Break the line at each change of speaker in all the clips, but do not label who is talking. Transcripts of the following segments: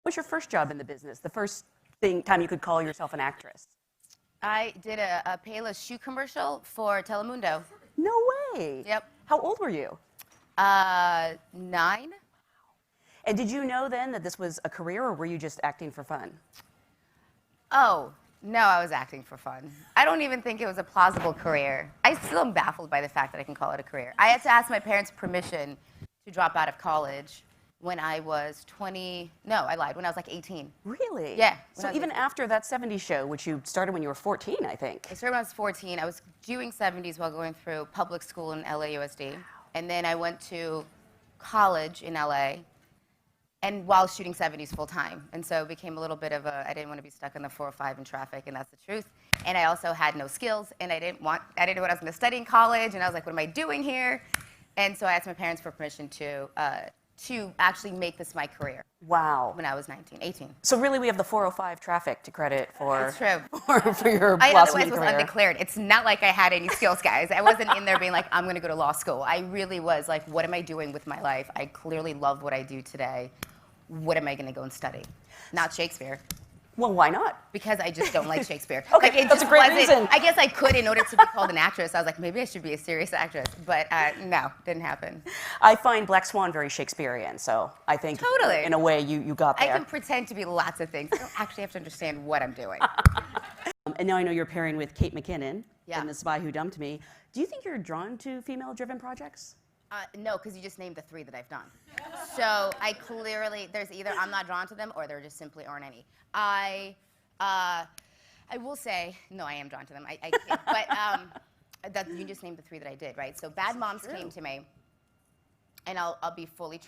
was your first job in the business? The first time you could call yourself an actress?
I did a Payless shoe commercial for Telemundo.
No way.
Yep.
How old were you?
9.
And did you know then that this was a career, or were you just acting for fun?
Oh, no, I was acting for fun. I don't even think it was a plausible career. I still am baffled by the fact that I can call it a career. I had to ask my parents' permission to drop out of college when I was 20. No, I lied. When I was like 18.
Really?
Yeah.
So even after that 70s show, which you started when you were 14, I think.
I started when I was 14. I was doing 70s while going through public school in LAUSD. Wow. And then I went to college in LA. And while shooting 70s full time. And so it became a little bit of a, I didn't want to be stuck in the 405 in traffic, and that's the truth. And I also had no skills, and I didn't know what I was going to study in college, and I was like, what am I doing here? And so I asked my parents for permission to actually make this my career.
Wow.
When I was 18.
So really we have the 405 traffic to credit for,
that's true.
for your blossoming career.
I otherwise was undeclared. It's not like I had any skills, guys. I wasn't in there being like, I'm going to go to law school. I really was like, what am I doing with my life? I clearly love what I do today. What am I going to go and study? Not Shakespeare.
Well, why not?
Because I just don't like Shakespeare.
Okay,
like,
that's a great reason.
I guess I could in order to be called an actress. I was like, maybe I should be a serious actress. But no, didn't happen.
I find Black Swan very Shakespearean, so I think
totally.
In a way you got there.
I can pretend to be lots of things. I don't actually have to understand what I'm doing.
And now I know you're pairing with Kate McKinnon
in
The Spy Who Dumped Me. Do you think you're drawn to female-driven projects?
No, because you just named the 3 that I've done. So I clearly, there's either I'm not drawn to them or there just simply aren't any. I will say, no, I am drawn to them. But you just named the 3 that I did, right? So Bad Moms came to me, and I'll be fully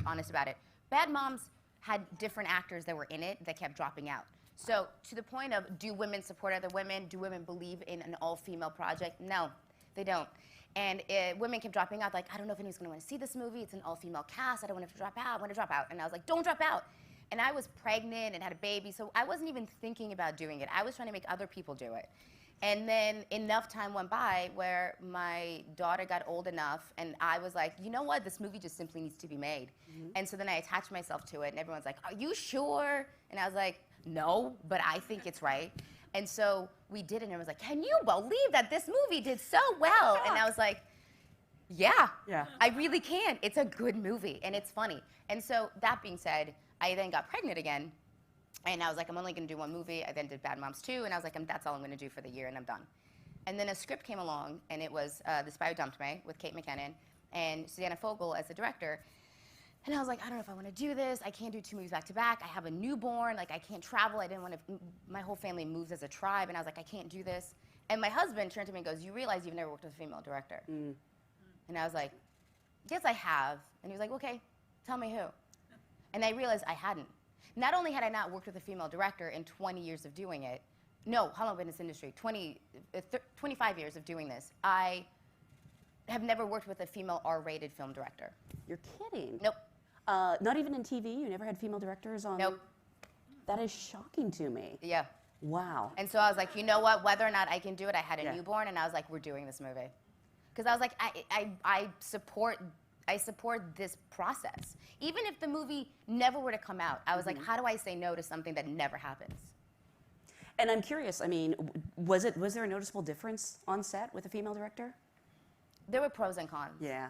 honest about it. Bad Moms had different actors that were in it that kept dropping out. So to the point of, do women support other women? Do women believe in an all-female project? No, they don't. And women kept dropping out, like, I don't know if anyone's going to want to see this movie. It's an all-female cast. I don't want to drop out. I want to drop out. And I was like, don't drop out. And I was pregnant and had a baby, so I wasn't even thinking about doing it. I was trying to make other people do it. And then enough time went by where my daughter got old enough, and I was like, you know what? This movie just simply needs to be made. Mm-hmm. And so then I attached myself to it, and everyone's like, are you sure? And I was like, no, but I think it's right. And so we did it, and everyone's like, can you believe that this movie did so well? And I was like, yeah, I really can. It's a good movie, and it's funny. And so that being said, I then got pregnant again, and I was like, I'm only going to do 1 movie. I then did Bad Moms 2, and I was like, that's all I'm going to do for the year, and I'm done. And then a script came along, and it was The Spy Who Dumped Me with Kate McKinnon and Susanna Fogel as the director. And I was like, I don't know if I want to do this. I can't do 2 movies back to back. I have a newborn. Like, I can't travel. I didn't want to. My whole family moves as a tribe, and I was like, I can't do this. And my husband turned to me and goes, you realize you've never worked with a female director? Mm. And I was like, yes, I have. And he was like, okay, tell me who. And I realized I hadn't. Not only had I not worked with a female director in 20 years of doing it, no, how long have I been in this industry? 25 years of doing this. I have never worked with a female R-rated film director.
You're kidding?
Nope.
Not even in TV? You never had female directors on?
Nope.
That is shocking to me.
Yeah.
Wow.
And so I was like, you know what? Whether or not I can do it, I had a newborn, and I was like, we're doing this movie. Because I was like, I support this process. Even if the movie never were to come out, I was like, how do I say no to something that never happens?
And I'm curious, I mean, was there a noticeable difference on set with a female director?
There were pros and cons.
Yeah.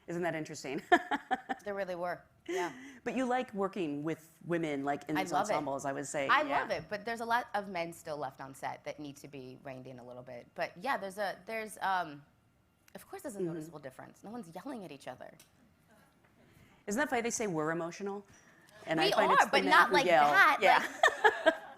Isn't that interesting?
There really were, yeah.
But you like working with women, like in these ensembles, I would say.
I love it, but there's a lot of men still left on set that need to be reined in a little bit. But yeah, of course there's a noticeable difference. No one's yelling at each other.
Isn't that funny? They say we're emotional. And
we
I find
are,
it's the
but
men
not
who
like
yell.
that.
Yeah.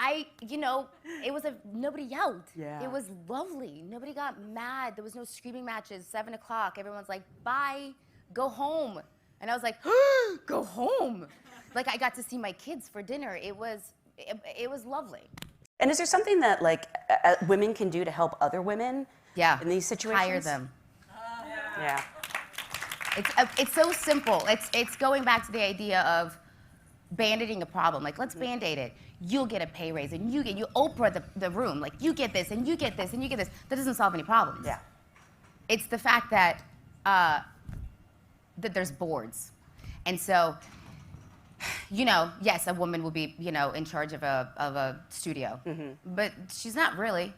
Like, it was nobody yelled.
Yeah.
It was lovely. Nobody got mad. There was no screaming matches. 7 o'clock, everyone's like, bye, go home. And I was like, go home. Like, I got to see my kids for dinner. It was lovely.
And is there something that women can do to help other women in these situations?
Hire them.
Yeah.
It's so simple. It's going back to the idea of band-aiding a problem. Like, let's band-aid it. You'll get a pay raise, and you Oprah the room. Like, you get this, and you get this, and you get this. That doesn't solve any problems.
Yeah.
It's the fact that that there's boards. And so you know, yes, a woman will be, you know, in charge of a studio, but she's not really.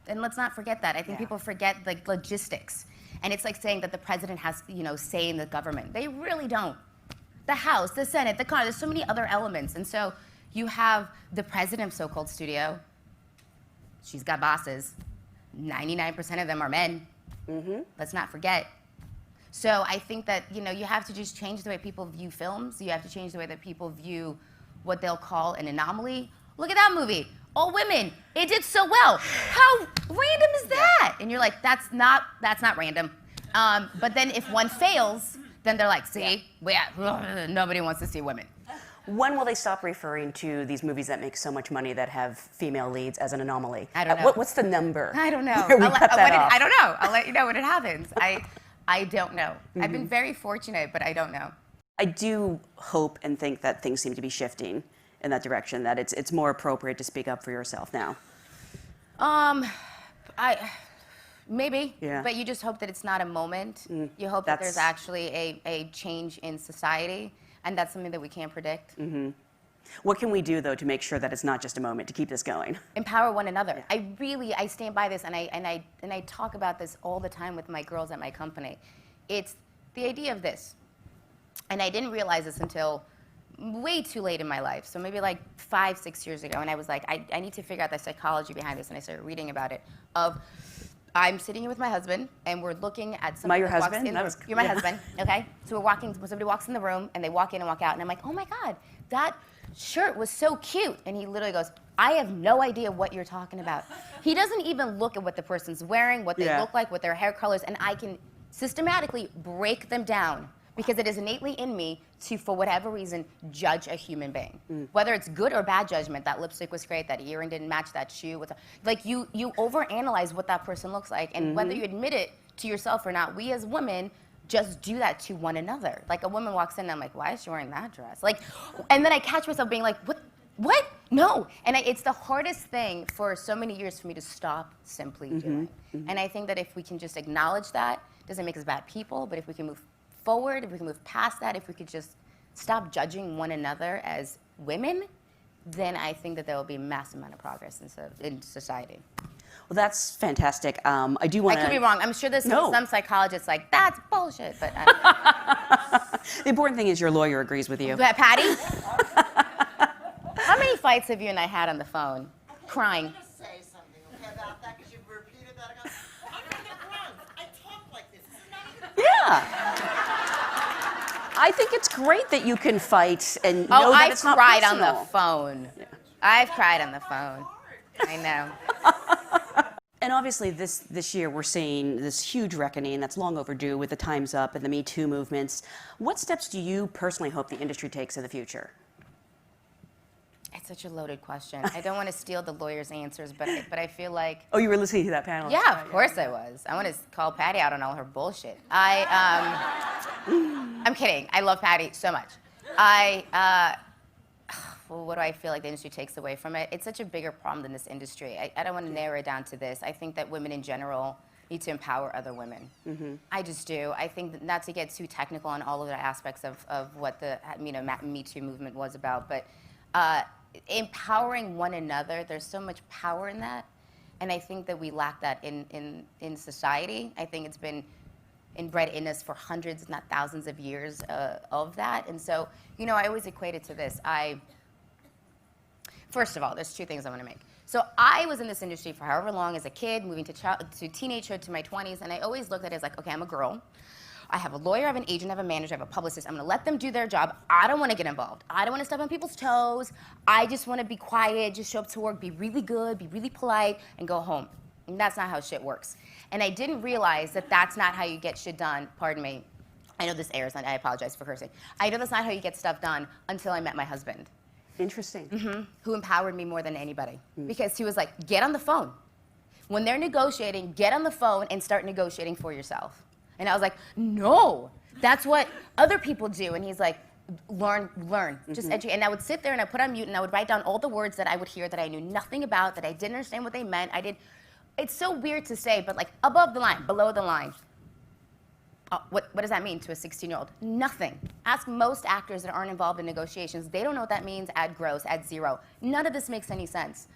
And let's not forget that. I think people forget like logistics. And it's like saying that the president has, you know, say in the government. They really don't. The House, the Senate, the Congress, there's so many other elements. And so you have the president of so-called studio. She's got bosses. 99% of them are men. Let's not forget. So I think that, you know, you have to just change the way people view films. You have to change the way that people view what they'll call an anomaly. Look at that movie. All women. It did so well. How random is that? And you're like, that's not random. But then if one fails, then they're like, see, nobody wants to see women.
When will they stop referring to these movies that make so much money that have female leads as an anomaly?
I don't know.
What's the number?
I don't know.
I
don't know. I'll let you know when it happens. I don't know. I've been very fortunate, but I don't know.
I do hope and think that things seem to be shifting in that direction, that it's more appropriate to speak up for yourself now.
Maybe,
Yeah.
but you just hope that it's not a moment. You hope that there's actually a change in society, and that's something that we can't predict.
What can we do, though, to make sure that it's not just a moment, to keep this going?
Empower one another. I stand by this, and I talk about this all the time with my girls at my company. It's the idea of this, and I didn't realize this until way too late in my life. So maybe like 5, 6 years ago, and I was like, I need to figure out the psychology behind this, and I started reading about it. I'm sitting here with my husband, and we're looking at somebody.
Am I your husband?
You're my husband, okay? So we're walking. Somebody walks in the room, and they walk in and walk out, and I'm like, oh my God, that shirt was so cute. And he literally goes, I have no idea what you're talking about. He doesn't even look at what the person's wearing, what they look like, what their hair colors, and I can systematically break them down because it is innately in me to, for whatever reason, judge a human being. Whether it's good or bad judgment, that lipstick was great, that earring didn't match that shoe. Like you overanalyze what that person looks like, and whether you admit it to yourself or not, we as women just do that to one another. Like a woman walks in and I'm like, why is she wearing that dress? Like, and then I catch myself being like, what? No. And it's the hardest thing for so many years for me to stop simply doing. And I think that if we can just acknowledge that, it doesn't make us bad people, but if we can move forward, if we can move past that, if we could just stop judging one another as women, then I think that there will be a massive amount of progress in society.
Well, that's fantastic. I do want to...
I could be wrong. I'm sure there's some psychologists like, that's bullshit, but...
The important thing is your lawyer agrees with you.
Patty? How many fights have you and I had on the phone? Crying.
Just say something, okay, about that, because you've repeated that. I'm going to get drugs. I talk like this. This is not even...
Yeah. I think it's great that you can fight and know that it's not
I've cried
personal.
on the phone. Yeah. I've cried on the phone. I know.
And obviously this year we're seeing this huge reckoning that's long overdue with the Time's Up and the Me Too movements. What steps do you personally hope the industry takes in the future?
It's such a loaded question. I don't want to steal the lawyer's answers, but I feel like...
Oh, you were listening to that panel?
Yeah, of course I was. I want to call Patty out on all her bullshit. I'm kidding. I love Patty so much. Well, what do I feel like the industry takes away from it? It's such a bigger problem than this industry. I don't want to narrow it down to this. I think that women in general need to empower other women. I just do. I think that not to get too technical on all of the aspects of what the Me Too movement was about, but empowering one another, there's so much power in that, and I think that we lack that in society. I think it's been inbred in us for hundreds, if not thousands of years of that, and so, I always equate it to this. First of all, there's two things I want to make. So I was in this industry for however long as a kid, moving to teenagehood, to my 20s, and I always looked at it as like, okay, I'm a girl. I have a lawyer, I have an agent, I have a manager, I have a publicist. I'm going to let them do their job. I don't want to get involved. I don't want to step on people's toes. I just want to be quiet, just show up to work, be really good, be really polite, and go home. And that's not how shit works. And I didn't realize that that's not how you get shit done. Pardon me. I know this airs, and I apologize for cursing. I know that's not how you get stuff done until I met my husband.
Interesting.
Who empowered me more than anybody. Because he was like, get on the phone. When they're negotiating, get on the phone and start negotiating for yourself. And I was like, no, that's what other people do. And he's like, learn, just educate. And I would sit there and I put on mute and I would write down all the words that I would hear that I knew nothing about, that I didn't understand what they meant. It's so weird to say, but like above the line, below the line. What does that mean to a 16-year-old? Nothing. Ask most actors that aren't involved in negotiations. They don't know what that means. Add gross, add zero. None of this makes any sense.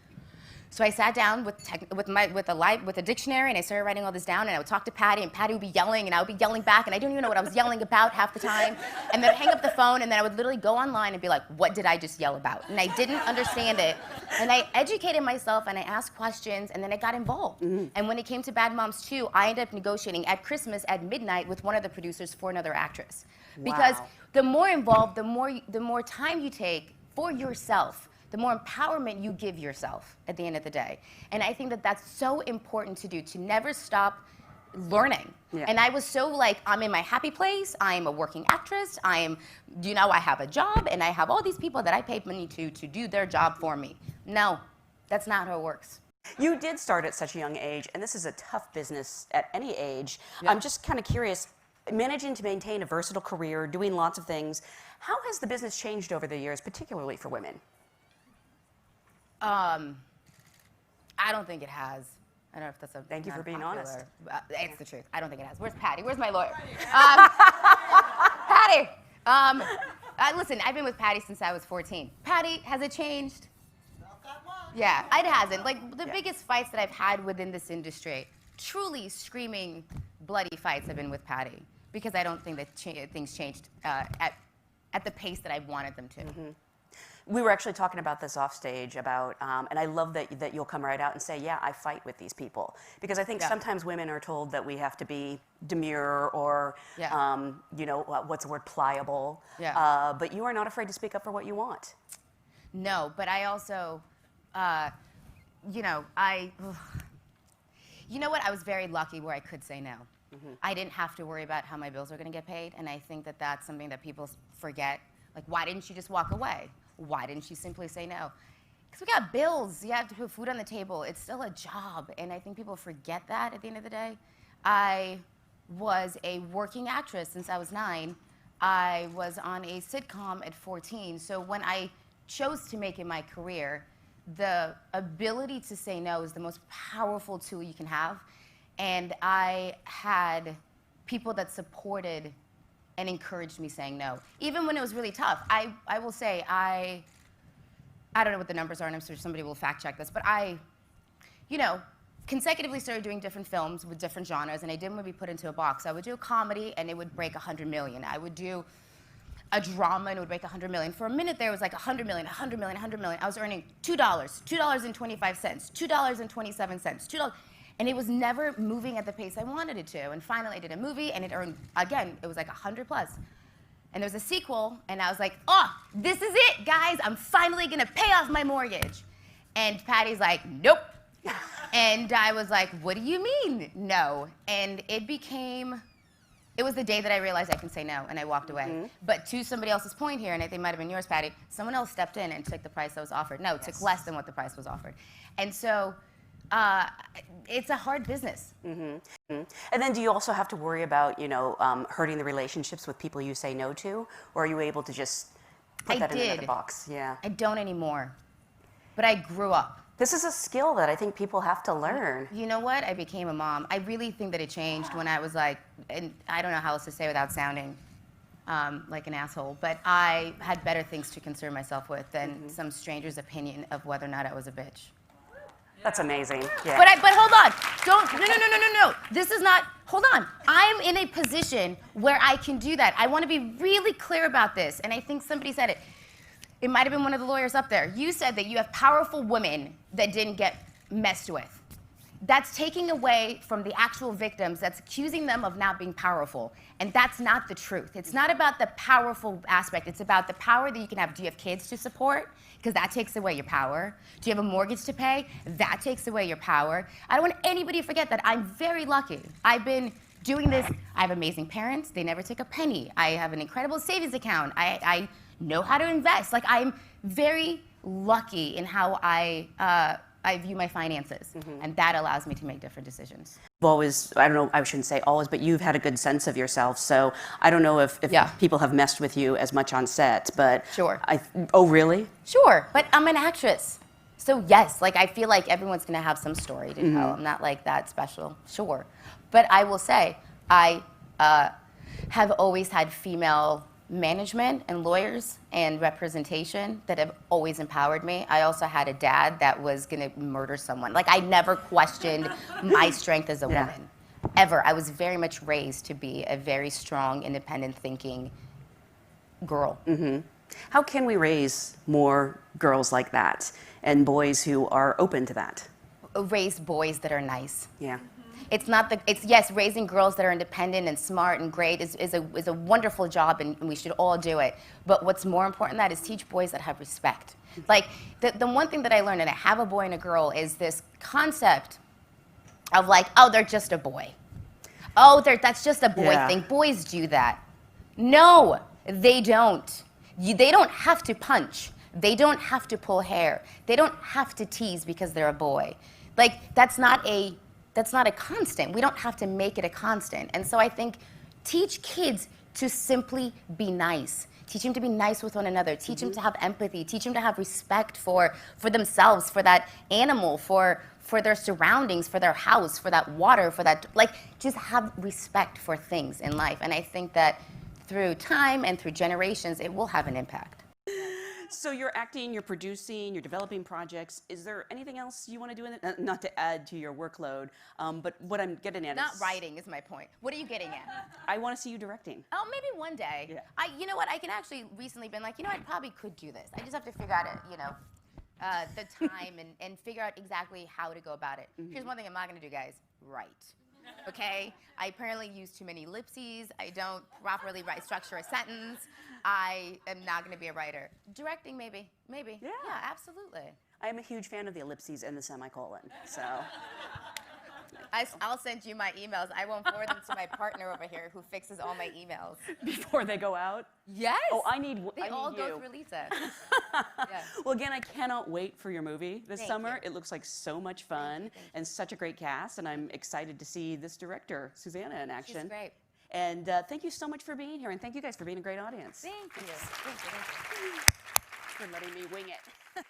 So I sat down with a dictionary and I started writing all this down, and I would talk to Patty, and Patty would be yelling and I would be yelling back, and I didn't even know what I was yelling about half the time. And then I'd hang up the phone, and then I would literally go online and be like, what did I just yell about? And I didn't understand it. And I educated myself and I asked questions, and then I got involved. And when it came to Bad Moms 2, I ended up negotiating at Christmas at midnight with one of the producers for another actress. Because the more involved, the more time you take for yourself, the more empowerment you give yourself at the end of the day. And I think that that's so important to do, to never stop learning. And I was so like, I'm in my happy place, I'm a working actress, I have a job, and I have all these people that I paid money to do their job for me. No, that's not how it works.
You did start at such a young age, and this is a tough business at any age. I'm just kind of curious, managing to maintain a versatile career, doing lots of things, how has the business changed over the years, particularly for women?
I don't think it has. I don't know if that's a
Thank you for being honest.
It's the truth. I don't think it has. Where's Patty? Where's my lawyer? Patty! Listen, I've been with Patty since I was 14. Patty, has it changed?
Not that much.
Yeah, it hasn't. Like, the biggest fights that I've had within this industry, truly screaming, bloody fights, have been with Patty. Because I don't think that things changed at the pace that I wanted them to.
We were actually talking about this off stage about, and I love that you'll come right out and say, yeah, I fight with these people. Because I think sometimes women are told that we have to be demure or, what's the word, pliable. But you are not afraid to speak up for what you want.
No, but I also, you know what? I was very lucky where I could say no. I didn't have to worry about how my bills are going to get paid, and I think that that's something that people forget. Like, why didn't you just walk away? Why didn't you simply say no? Because we got bills. You have to put food on the table. It's still a job, and I think people forget that at the end of the day. I was a working actress since I was 9. I was on a sitcom at 14. So when I chose to make it my career, the ability to say no is the most powerful tool you can have. And I had people that supported and encouraged me saying no. Even when it was really tough. I will say, I don't know what the numbers are, and I'm sure somebody will fact check this, but I, consecutively started doing different films with different genres, and I didn't want to be put into a box. I would do a comedy, and it would break 100 million. I would do a drama, and it would break 100 million. For a minute there, it was like 100 million, 100 million, 100 million. I was earning $2, $2.25, $2.27, $2. And it was never moving at the pace I wanted it to. And finally, I did a movie, and it earned, again, it was like 100 plus. And there's a sequel, and I was like, oh, this is it, guys. I'm finally going to pay off my mortgage. And Patty's like, nope. And I was like, what do you mean, no? And it was the day that I realized I can say no, and I walked away. But to somebody else's point here, and I think it might have been yours, Patty, someone else stepped in and took the price that was offered. No, it took less than what the price was offered. And so, it's a hard business.
And then do you also have to worry about, hurting the relationships with people you say no to? Or are you able to just put that in another box? Yeah.
I don't anymore. But I grew up.
This is a skill that I think people have to learn.
You know what? I became a mom. I really think that it changed when I was like, and I don't know how else to say without sounding like an asshole, but I had better things to concern myself with than some stranger's opinion of whether or not I was a bitch.
That's amazing. Yeah.
But hold on. No. This is not, hold on. I'm in a position where I can do that. I want to be really clear about this. And I think somebody said it. It might have been one of the lawyers up there. You said that you have powerful women that didn't get messed with. That's taking away from the actual victims. That's accusing them of not being powerful. And that's not the truth. It's not about the powerful aspect. It's about the power that you can have. Do you have kids to support? Because that takes away your power. Do you have a mortgage to pay? That takes away your power. I don't want anybody to forget that I'm very lucky. I've been doing this. I have amazing parents. They never take a penny. I have an incredible savings account. I know how to invest. Like, I'm very lucky in how I view my finances, and that allows me to make different decisions.
You've always, I don't know, I shouldn't say always, but you've had a good sense of yourself, so I don't know if people have messed with you as much on set, but...
Sure.
Oh, really?
Sure, but I'm an actress. So yes, like, I feel like everyone's gonna have some story to tell. I'm not like that special, sure. But I will say, I have always had female management and lawyers and representation that have always empowered me. I also had a dad that was gonna murder someone. Like, I never questioned my strength as a woman, ever. I was very much raised to be a very strong, independent thinking girl.
How can we raise more girls like that and boys who are open to that?
Raise boys that are nice.
Yeah.
It's not the, it's, yes, raising girls that are independent and smart and great is a wonderful job, and we should all do it. But what's more important than that is teach boys that have respect. Like, the one thing that I learned, and I have a boy and a girl, is this concept of like, oh, they're just a boy. Oh, that's just a boy thing. Boys do that. No, they don't. They don't have to punch. They don't have to pull hair. They don't have to tease because they're a boy. Like, that's not a constant. We don't have to make it a constant. And so I think teach kids to simply be nice. Teach them to be nice with one another. Teach them to have empathy. Teach them to have respect for themselves, for that animal, for their surroundings, for their house, for that water, for that, like, just have respect for things in life. And I think that through time and through generations, it will have an impact.
So you're acting, you're producing, you're developing projects. Is there anything else you want to do in it? Not to add to your workload, but what I'm getting at
Not
is...
writing is my point. What are you getting at?
I want to see you directing.
Oh, maybe one day.
Yeah.
You know what, I can actually recently been like, you know, I probably could do this. I just have to figure out, the time and figure out exactly how to go about it. Here's one thing I'm not going to do, guys. Write. Okay? I apparently use too many ellipses. I don't properly structure a sentence. I am not going to be a writer. Directing, maybe. Maybe.
Yeah.
Yeah, absolutely.
I am a huge fan of the ellipses and the semicolon, so...
I'll send you my emails. I won't forward them to my partner over here who fixes all my emails.
Before they go out?
Yes.
Oh, I need
They all go
you.
through Lisa.
Well, again, I cannot wait for your movie this
Thank
summer.
you.
It looks like so much fun and such a great cast, and I'm excited to see this director, Susanna, in action.
She's great.
And thank you so much for being here, and thank you guys for being a great audience.
Thank you. Thank you.
For letting me wing it.